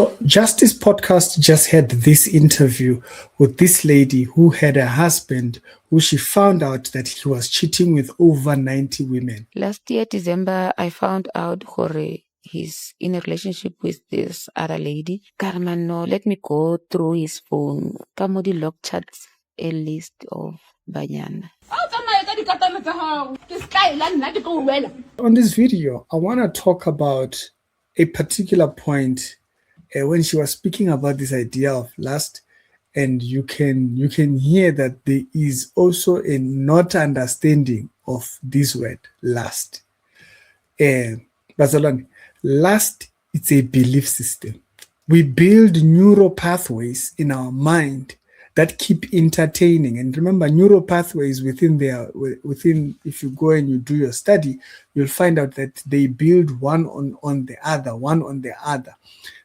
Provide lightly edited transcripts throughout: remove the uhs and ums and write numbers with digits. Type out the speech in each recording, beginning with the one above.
So Justice Podcast just had this interview with this lady who had a husband who she found out that he was cheating with over 90 women. Last year, December, I found out he's in a relationship with this other lady. Carmen, no, let me go through his phone. Kamodi log chats a list of banyana. On this video, I want to talk about a particular point when she was speaking about this idea of lust, and you can hear that there is also a not understanding of this word lust. Barcelona, lust, it's a belief system. We build neural pathways in our mind that keep entertaining. And remember, neural pathways within, if you go and you do your study, you'll find out that they build one on the other.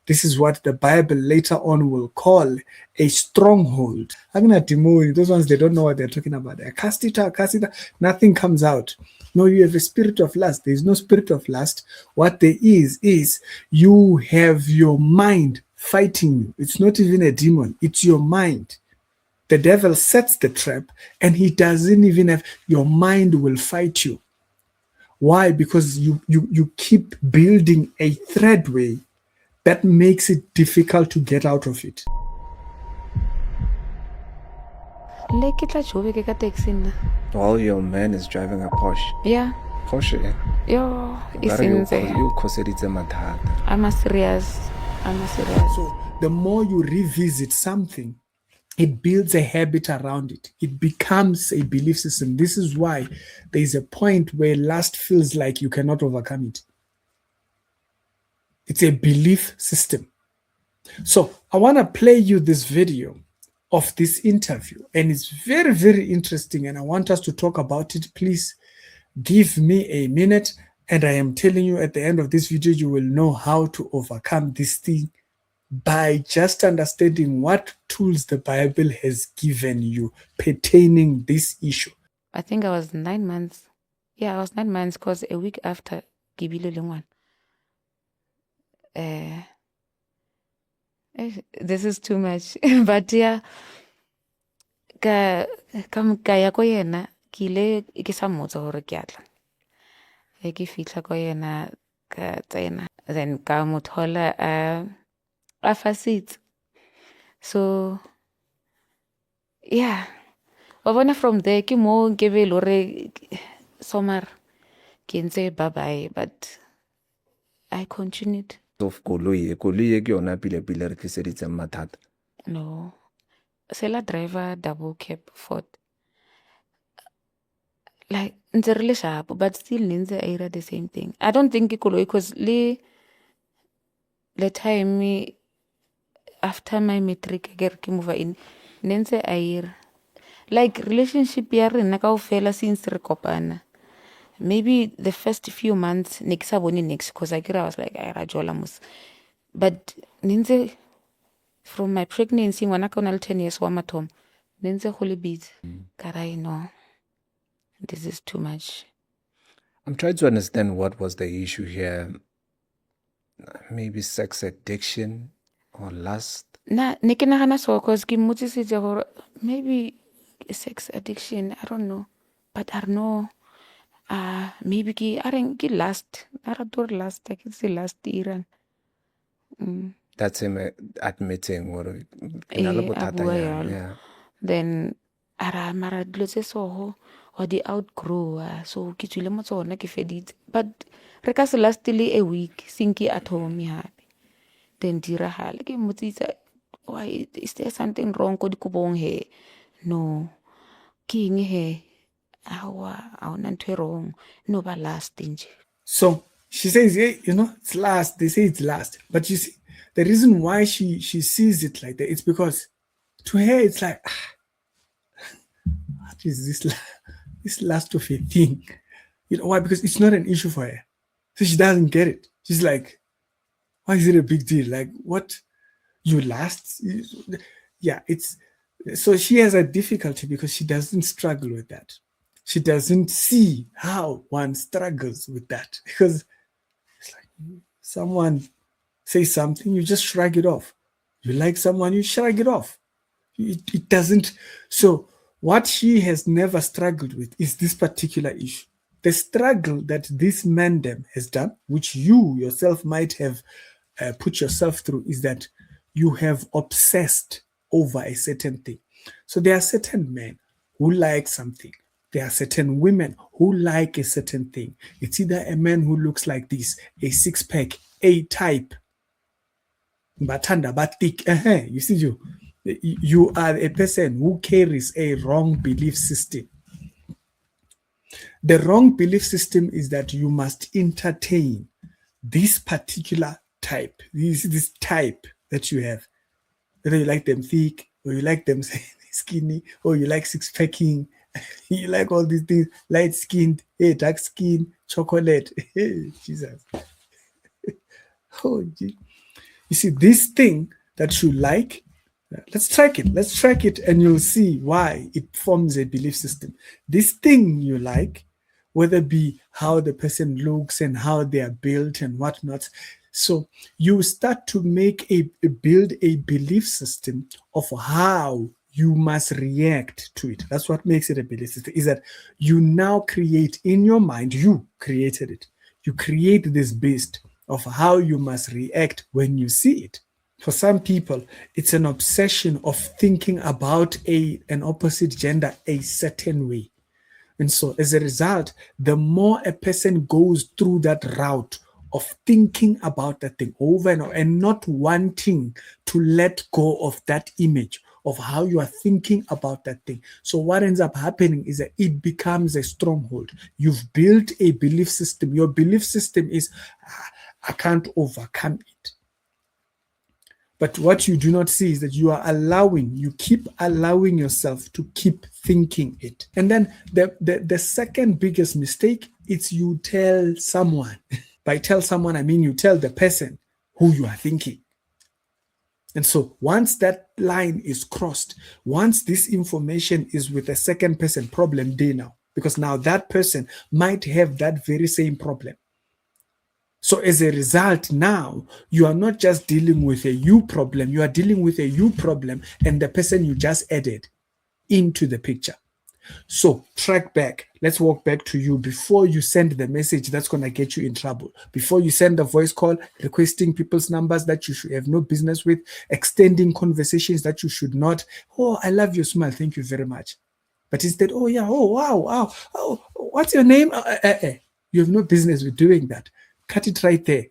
This is what the Bible later on will call a stronghold. Those ones, they don't know what they're talking about. They cast it out, nothing comes out. No, you have a spirit of lust. There is no spirit of lust. What there is you have your mind fighting you. It's not even a demon. It's your mind. The devil sets the trap and he doesn't even have, your mind will fight you. Why? Because you keep building a threadway that makes it difficult to get out of it. While your man is driving a Porsche. Yeah. Porsche. Yo, it's insane. I'm serious. So the more you revisit something, it builds a habit around it. It becomes a belief system. This is why there's a point where lust feels like you cannot overcome it. It's a belief system. So I want to play you this video of this interview, and it's very, very interesting, and I want us to talk about it. Please give me a minute, and I am telling you at the end of this video, you will know how to overcome this thing by just understanding what tools the Bible has given you pertaining this issue. I think I was 9 months. Yeah, I was 9 months because a week after Gibile Lingwan. This is too much. But yeah, ka ya ko yena ke ile ke sa mmotsa gore ke atla. Ke fitla ko yena ka tsena, then ka mo thola a fasitse. So yeah, wa bona from there ke mo ke be lore somar ke ntse bye bye, but I continued. Of koloi ke yona pile re tliseditseng mathata. No, sela driver double cab Ford. Like ntse re le sharp, but still ntse a ira the same thing. I don't think koloi because the time after my matric ke move in ntse a ira. Like relationship ya rena kaofela since re kopana. Maybe the first few months next because I was like I rajola mus. But ninze from my pregnancy when I was 10 years wa matom ninze holy beat karai no, this is too much. I'm trying to understand what was the issue here. Maybe sex addiction or lust. Na neke nagana so cause ke mmotsisitse gore maybe sex addiction, I don't know, but I don't know. Maybe ke last. I don't last. I can say last Iran. That's him admitting what yeah. Then ara mara dilo tse so or the outgrow so ke tswile mo tsona ke feditse, but re ka se lastly a week sinki at home happy. Then diragale ke mmotsitsa, why is there something wrong ko dikobong he? No, ke eng he? Awuna ntwe wrong, no ba last nje. So she says, yeah, it's last. They say it's last. But you see, the reason why she sees it like that, it's because to her, it's like, what is this last of a thing? You know why? Because it's not an issue for her. So she doesn't get it. She's like, why is it a big deal? Like, what? You last? Yeah, so she has a difficulty because she doesn't struggle with that. She doesn't see how one struggles with that, because it's like someone say something, you just shrug it off. You like someone, you shrug it off. It doesn't. So what she has never struggled with is this particular issue. The struggle that this mandem has done, which you yourself might have put yourself through, is that you have obsessed over a certain thing. So there are certain men who like something. There are certain women who like a certain thing. It's either a man who looks like this, a six-pack, A type, batanda, batik. You see, you are a person who carries a wrong belief system. The wrong belief system is that you must entertain this particular type, this type that you have. Whether you like them thick, or you like them skinny, or you like six-packing, you like all these things, light-skinned, dark skin, chocolate. Jesus. Oh, gee. You see, this thing that you like, let's track it, and you'll see why it forms a belief system. This thing you like, whether it be how the person looks and how they are built and whatnot. So you start to build a belief system of how you must react to it. That's what makes it a belief system, is that you now create in your mind, you created it. You create this beast of how you must react when you see it. For some people, it's an obsession of thinking about an opposite gender a certain way. And so as a result, the more a person goes through that route of thinking about that thing over and over and not wanting to let go of that image of how you are thinking about that thing. So what ends up happening is that it becomes a stronghold. You've built a belief system. Your belief system is, I can't overcome it. But what you do not see is that you keep allowing yourself to keep thinking it. And then the second biggest mistake is you tell someone. By tell someone, I mean you tell the person who you are thinking. And so once that line is crossed, once this information is with a second person, problem day now. Because now that person might have that very same problem. So as a result, now you are not just dealing with a you problem, you are dealing with a you problem and the person you just added into the picture. So track back. Let's walk back to you before you send the message that's going to get you in trouble. Before you send a voice call, requesting people's numbers that you should have no business with, extending conversations that you should not. Oh, I love your smile. Thank you very much. But instead, oh yeah, oh wow, oh, what's your name? You have no business with doing that. Cut it right there.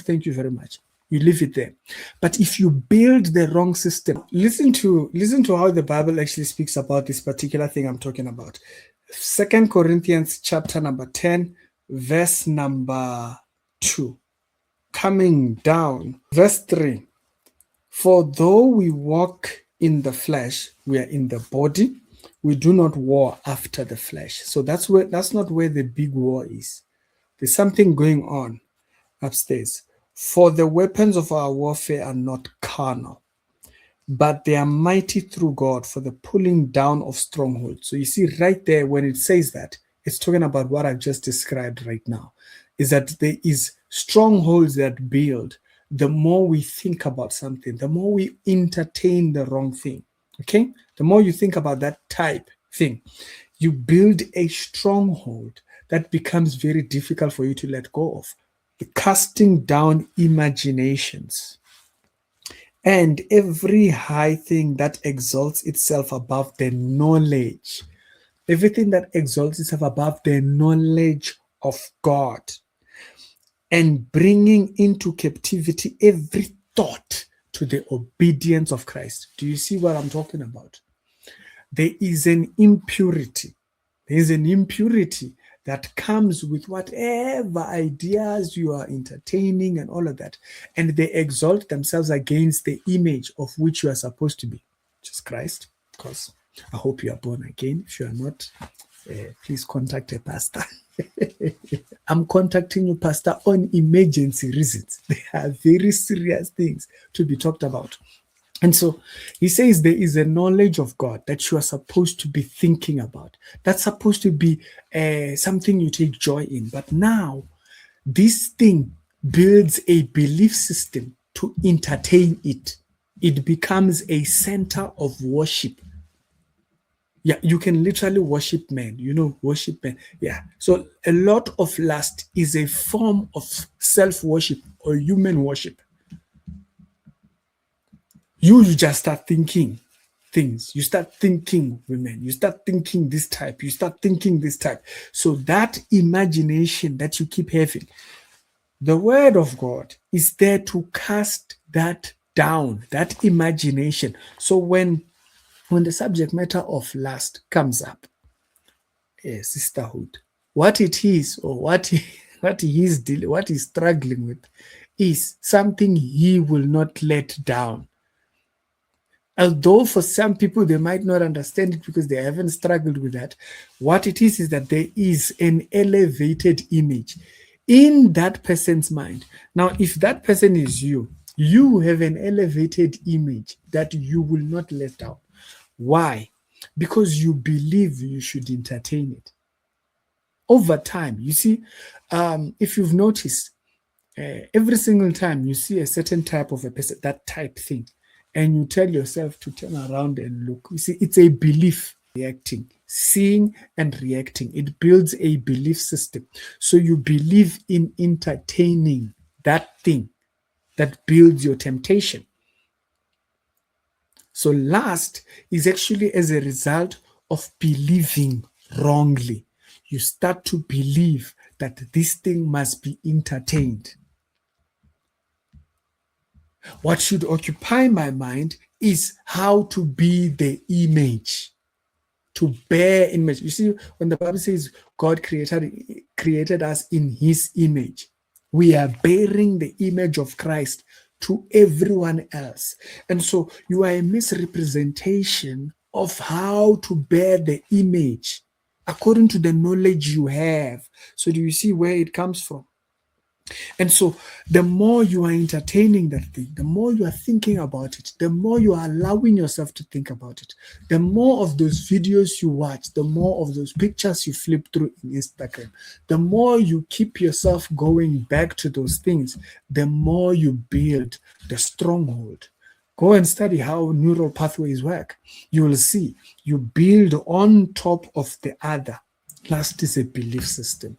Thank you very much. You leave it there. But if you build the wrong system, listen to how the Bible actually speaks about this particular thing I'm talking about. 2 Corinthians chapter number 10, verse number 2. Coming down, verse 3. For though we walk in the flesh, we are in the body. We do not war after the flesh. So that's not where the big war is. There's something going on upstairs. For the weapons of our warfare are not carnal, but they are mighty through God for the pulling down of strongholds. So you see right there when it says that, it's talking about what I've just described right now, is that there is strongholds that build. The more we think about something, the more we entertain the wrong thing. Okay? The more you think about that type thing, you build a stronghold that becomes very difficult for you to let go of. Casting down imaginations and every high thing that exalts itself above the knowledge. Everything that exalts itself above the knowledge of God. And bringing into captivity every thought to the obedience of Christ. Do you see what I'm talking about? There is an impurity. There is an impurity that comes with whatever ideas you are entertaining and all of that. And they exalt themselves against the image of which you are supposed to be, which is Christ. Of course, I hope you are born again. If you are not, please contact a pastor. I'm contacting you, pastor, on emergency reasons. They are very serious things to be talked about. And so he says there is a knowledge of God that you are supposed to be thinking about. That's supposed to be something you take joy in. But now, this thing builds a belief system to entertain it. It becomes a center of worship. Yeah, you can literally worship men, worship men. Yeah. So a lot of lust is a form of self worship or human worship. You just start thinking things. You start thinking women. You start thinking this type. You start thinking this type. So that imagination that you keep having, the word of God is there to cast that down, that imagination. So when the subject matter of lust comes up, sisterhood, what it is or what he's struggling with is something he will not let down. Although for some people they might not understand it because they haven't struggled with that, what it is that there is an elevated image in that person's mind. Now, if that person is you have an elevated image that you will not let down. Why? Because you believe you should entertain it. Over time, you see, if you've noticed, every single time you see a certain type of a person, that type thing, and you tell yourself to turn around and look, you see, it's a belief. Reacting, seeing and reacting, it builds a belief system. So you believe in entertaining that thing that builds your temptation. So lust is actually as a result of believing wrongly. You start to believe that this thing must be entertained. What should occupy my mind is how to be the image, to bear image. You see, when the Bible says God created us in his image, we are bearing the image of Christ to everyone else. And so you are a misrepresentation of how to bear the image according to the knowledge you have. So do you see where it comes from? And so the more you are entertaining that thing, the more you are thinking about it, the more you are allowing yourself to think about it, the more of those videos you watch, the more of those pictures you flip through in Instagram, the more you keep yourself going back to those things, the more you build the stronghold. Go and study how neural pathways work. You will see you build on top of the other. Last is a belief system,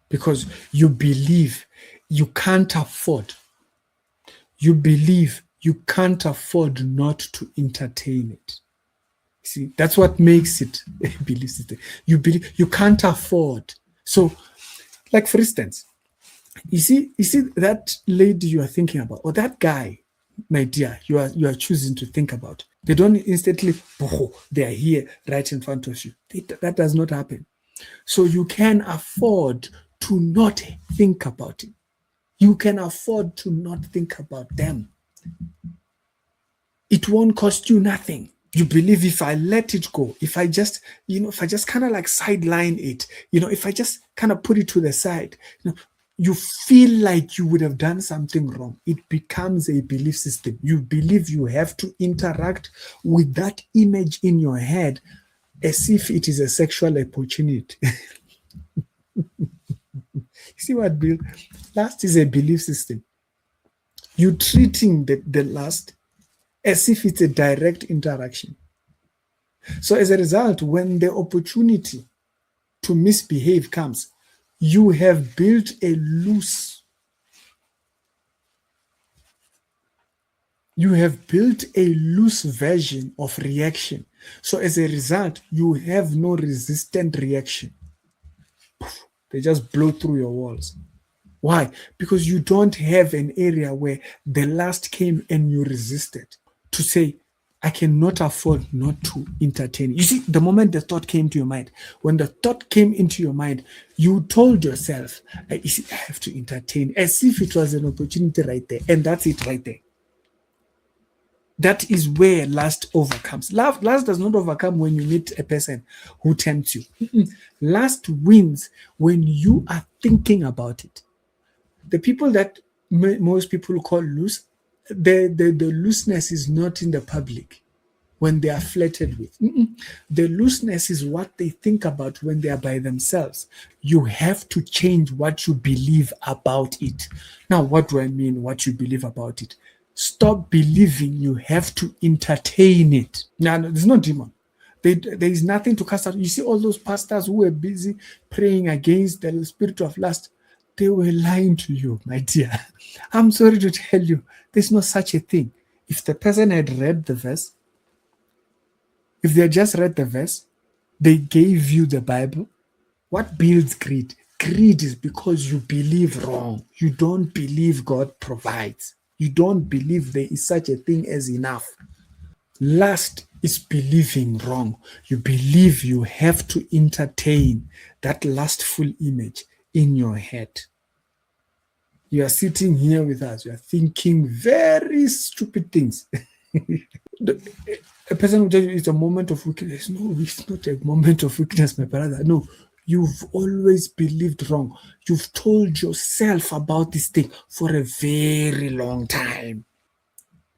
because you believe you can't afford. You believe you can't afford not to entertain it. See, that's what makes it a belief system. You believe you can't afford. So, like for instance, you see that lady you are thinking about, or that guy, my dear, you are choosing to think about. They don't instantly, they are here right in front of you. That does not happen. So you can afford to not think about it. You can afford to not think about them. It won't cost you nothing. You believe if I let it go, if I just kind of like sideline it, if I just kind of put it to the side, you feel like you would have done something wrong. It becomes a belief system. You believe you have to interact with that image in your head as if it is a sexual opportunity. See what, Bill? Lust is a belief system. You're treating the lust as if it's a direct interaction. So as a result, when the opportunity to misbehave comes, you have built a loose version of reaction. So as a result, you have no resistant reaction. They just blow through your walls. Why? Because you don't have an area where the lust came and you resisted to say, I cannot afford not to entertain. You see, the moment the thought came to your mind, when the thought came into your mind, you told yourself, I have to entertain, as if it was an opportunity right there. And that's it right there. That is where lust overcomes. Lust does not overcome when you meet a person who tempts you. Lust wins when you are thinking about it. The people that most people call loose, the looseness is not in the public. when they are flirted with. The looseness is what they think about when they are by themselves. You have to change what you believe about it. Now, what do I mean, what you believe about it? Stop believing you have to entertain it. Now, there's no demon. There is nothing to cast out. You see all those pastors who were busy praying against the spirit of lust. They were lying to you, my dear. I'm sorry to tell you, there's no such a thing. If the person had read the verse, if they had just read the verse, they gave you the Bible. What builds greed? Greed is because you believe wrong. You don't believe God provides. You don't believe there is such a thing as enough. Lust is believing wrong. You believe you have to entertain that lustful image in your head. You are sitting here with us. You are thinking very stupid things. A person will tell you it's a moment of weakness. No, it's not a moment of weakness, my brother. No, you've always believed wrong. You've told yourself about this thing for a very long time.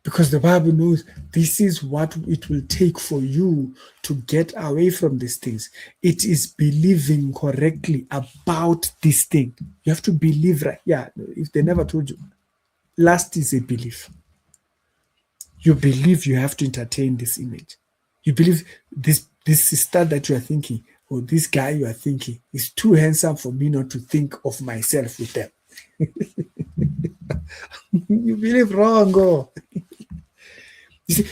Because the Bible knows this is what it will take for you to get away from these things. It is believing correctly about this thing. You have to believe right. Yeah, if they never told you, last is a belief. You believe you have to entertain this image. You believe this sister that you are thinking, or this guy you are thinking, is too handsome for me not to think of myself with them. You believe wrong. Oh. You see,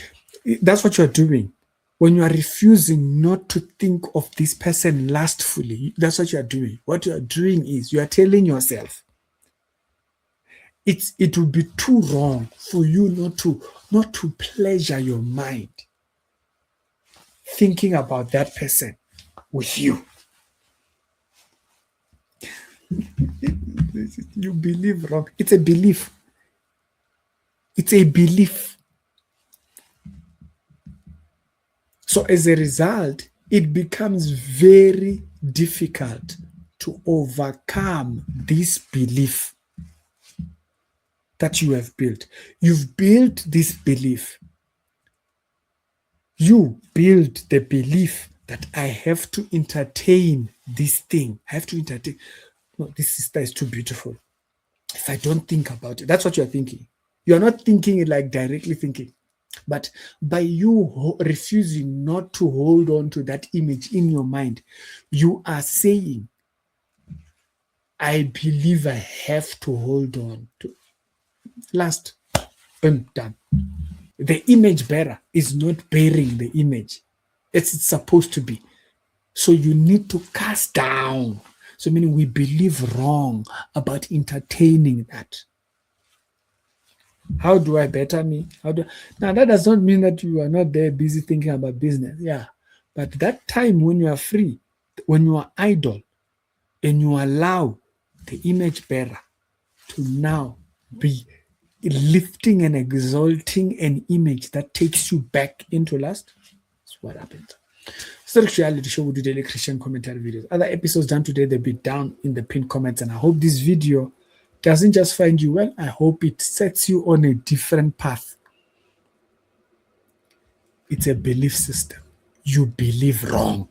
that's what you are doing. When you are refusing not to think of this person lustfully, that's what you are doing. What you are doing is you are telling yourself, it would be too wrong for you not to pleasure your mind thinking about that person with you. You believe wrong. It's a belief. It's a belief. So as a result, it becomes very difficult to overcome this belief that you have built. You've built this belief. You build the belief that I have to entertain this thing. I have to entertain. No, this sister is too beautiful. If I don't think about it, that's what you're thinking. You're not thinking it like directly thinking. But by you refusing not to hold on to that image in your mind, you are saying, I believe I have to hold on to. Last, boom, done. The image bearer is not bearing the image. It's supposed to be. So you need to cast down. So meaning we believe wrong about entertaining that. How do I better me? Now that does not mean that you are not there busy thinking about business. Yeah. But that time when you are free, when you are idle, and you allow the image bearer to now be lifting and exalting an image that takes you back into lust, that's what happens. Historic Reality Show will do daily Christian commentary videos. Other episodes done today, they'll be down in the pinned comments. And I hope this video doesn't just find you well, I hope it sets you on a different path. It's a belief system. You believe wrong.